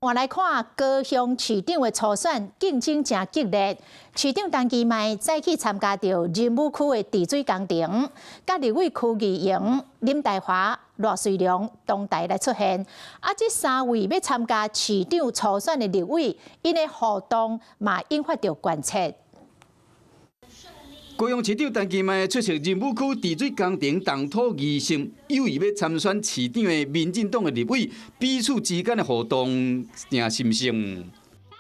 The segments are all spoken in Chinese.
我来看高雄市长的初选竞争真激烈，市长陈其迈再去参加到仁武区的治水工程，甲立委区议员林岱华、罗瑞良同台来出现。这3位要参加市长初选的立委，因的互动嘛引发着关切。 高雄市长陈其迈出席仁武区治水工程动土仪式，有意要参选市长的民进党的立委，彼此之间的互动正深深。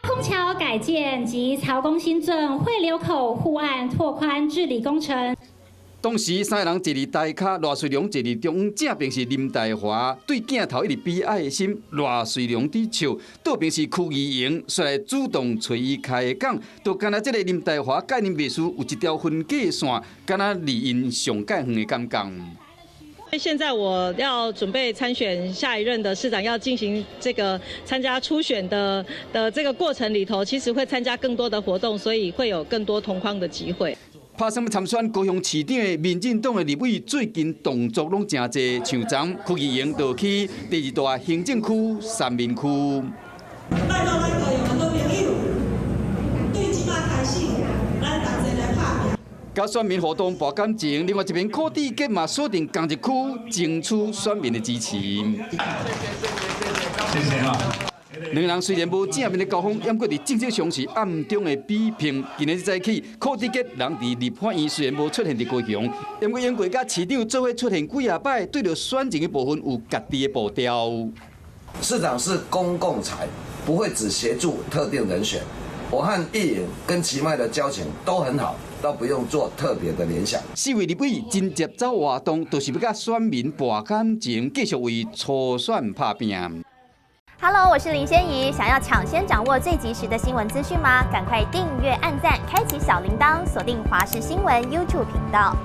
空桥改建及曹公新镇汇流口护岸拓宽治理工程。 当时3个人一伫台卡，罗瑞良一伫中央，正边是林岱华对镜头一直悲哀的心。罗瑞良伫笑，倒边是区议员，率来主动找伊开讲，就敢若这个林岱华概念秘书有一条分界线，敢若离因上界远的感觉。 现在我要准备参选下一任的市长，要进行这个参加初选的这个过程里头，其实会参加更多的活动，所以会有更多同框的机会。 拍算要参选高雄市长的民进党的立委，最近动作拢真济，像昨区议员就去第2大行政区三民区。拜托咱高雄很多朋友，对即马开始，咱大家来拍拼。甲选民互动博感情，另外一边柯志杰嘛锁定同一区，争取选民的支持。谢谢啊。 两人虽然无正面的交锋，不过伫正式上是暗中的比拼。今日早起，柯志杰人伫立法院虽然无出现伫高雄，不过因为甲市长做伙出现几下摆，对着选情的部分有家己的步调。市长是公共财，不会只协助特定人选。我和议员跟其迈的交情都很好，倒不用做特别的联想。4位立委真接走活动，就是要甲选民博感情，继续为初选拍拼。 Hello， 我是林仙怡。想要抢先掌握最及时的新闻资讯吗？赶快订阅、按赞、开启小铃铛，锁定华视新闻 YouTube 频道。